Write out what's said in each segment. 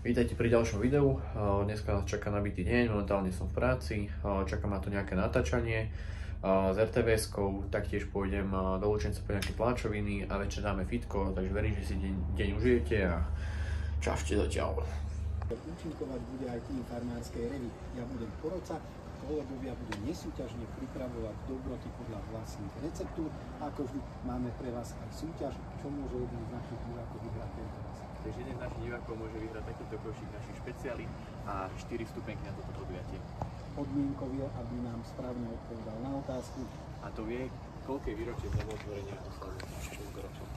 Vítajte pri ďalšom videu. Dneska nás čaká nabitý deň, momentálne som v práci, čaká ma tu nejaké natáčanie s RTVS-kou, taktiež pôjdem do Lučenca po nejaké tlačoviny a večer dáme fitko, takže verím, že si deň užijete a čaute zatiaľ. Účinkovať bude aj tým farmárskej revy. Ja budem porodca, kolegovia budú nesúťažne pripravovať dobroty podľa vlastných receptúr. Ako vždy máme pre vás aj súťaž, čo môže jeden z našich divákov vyhrať tento raz. Takže jeden z našich divákov môže vyhrať takýto košík našich špeciálí a 4 vstupenky na toto podujatie. Podmienkou je, aby nám správne odpovedal na otázku. A to vie, koľké výročie znovuotvorenia oslavuje tento ročok.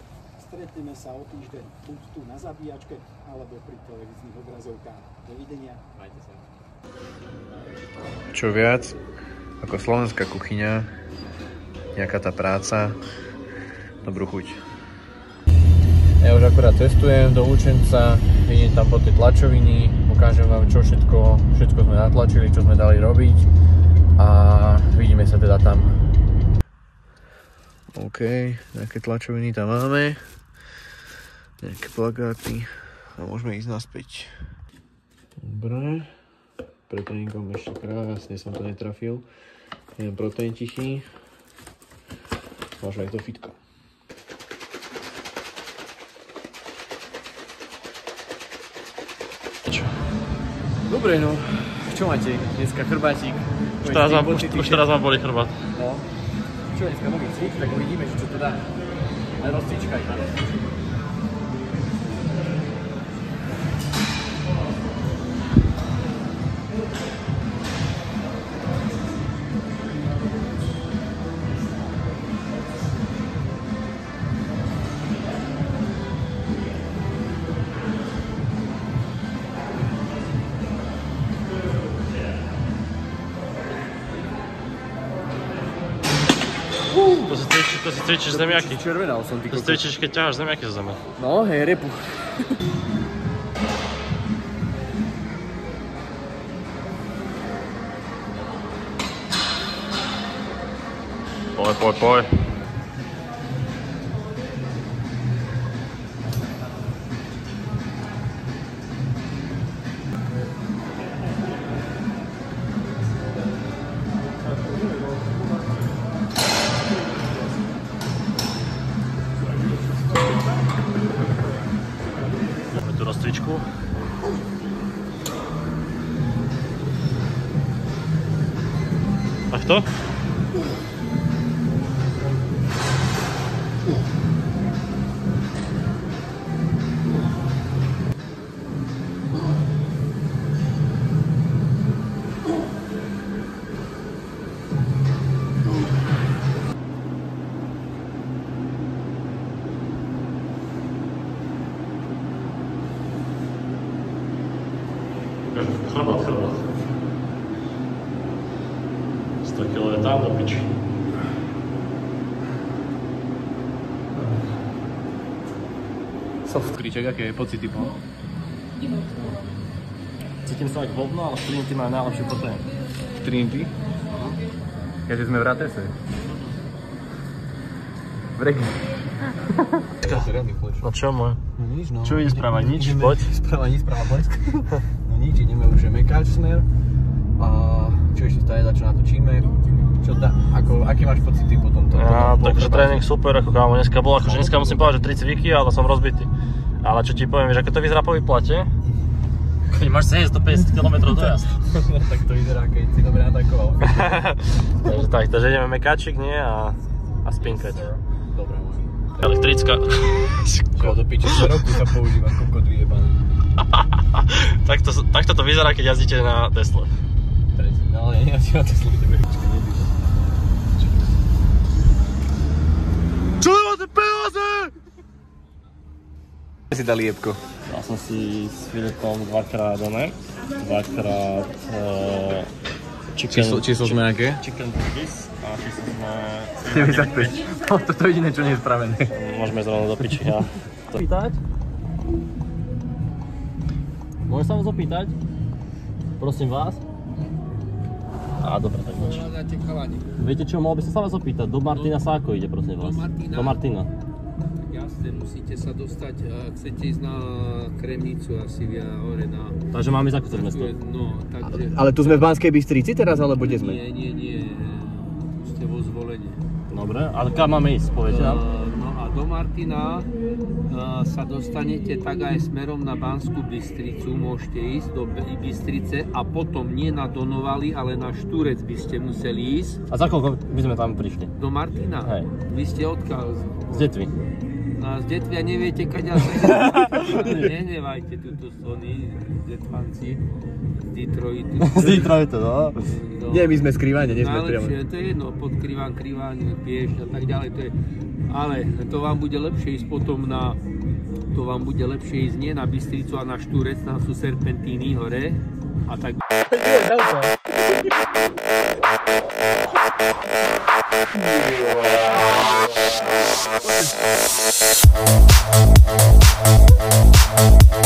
Stretneme sa o týždeň buď tu na zabíjačke, alebo pri televíznych obrazovkách. Dovidenia. Majte sa. Čo viac ako slovenská kuchyňa, nejaká tá práca, dobrú chuť. Ja už akurát cestujem do Lučenca, idem tam po tej tlačoviny, ukážem vám čo všetko sme natlačili, čo sme dali robiť a vidíme sa teda tam. OK, nejaké tlačoviny tam máme, nejaké plagáty a môžeme ísť naspäť. Dobre, pre tréningom ešte krásne som to netrafil. Jeden proteín tichý, možno aj to fitko. Dobre, no, čo máte dneska? Chrbátik? Už teraz vám boli chrbát. No, čo dneska nový cvik, tak uvidíme, čo to dá. Na rozcvičkaj, na rozcvičkaj. To si cvičíš zemiaky. Červenal som ty. To si cvičíš, keď ťaháš zemiaky zo zeme. No, hej, repu. Poj. Rozcvičku. Takto? Chrbát. 100 kg je tam do piči. Kríček, aké pocity po? Cítim sa ako hovno, ale šprinty majú najlepšie proteín. Šprinty? Keďže sme v Ratese. V regi. No čo môj? No nič, no. Čo ide správať? Nič? Poď. Správa blesk. No nič, ideme už mekáč smer. A čo ešte stále, za čo natočíme? Aký máš pocity po tomto? Ja, takže tréning super, ako kámo dneska bol. Akože dneska musím povedať, že 3 cviky, ale som rozbitý. Ale čo ti poviem, vieš, ako to vyzerá po výplate? Keď máš 750 km dojazd. Tak to vyzerá, keď si dobre atakoval. takže ideme mekáčik, nie? A spinkať. Dobre, môj. Elektrická. Čo do piče, co roku sa používa kokot vyjebaný. Takto to vyzerá, keď jazdíte na Tesle. No ale nejazdí na Tesle, tebe pička nebyť. Čo máte peniaze? Si dali jebko? Dal som si s Filipom dvakrát Číslo sme aké? Chicken burgers a číslo sme 75. No toto je jediné, čo nie je spravené. Môžeme zrovna do piči, ja. Opýtať? Môžem sa vás opýtať? Prosím vás? Á, dobre, tak nič. Viete čo, mohol by som sa vás opýtať, do Martina sa ako ide, prosím vás? Do Martina. Jasne, jasné, musíte sa dostať, ak chcete ísť na Kremnicu asi hore na... Takže máme ísť ako cez mesto. No, takže... Ale tu sme v Banskej Bystrici teraz, alebo kde sme? Nie, tu ste vo Zvolenie. Dobre, a kam máme ísť, poviete nám? No a do Martina sa dostanete tak aj smerom na Banskú Bystricu, môžete ísť do Bystrice a potom nie na Donovali, ale na Štúrec by ste museli ísť. A za koľko by sme tam prišli? Do Martina? Hej. Vy ste odkiaľ? Z Detvy. A z Detvia neviete, kaďa sa nenevajte túto Sony, Detvanci, z Detroitu. Z Detroitu, no. Nie, my sme z Krývane, nie sme priamo. Najlepšie, to je jedno, pod Krývaň, Piešť a tak ďalej, to je... Ale to vám bude lepšie ísť potom na... To vám bude lepšie ísť nie na Bystricu a na Štúrec, tam sú serpentíny hore a tak... Yeah.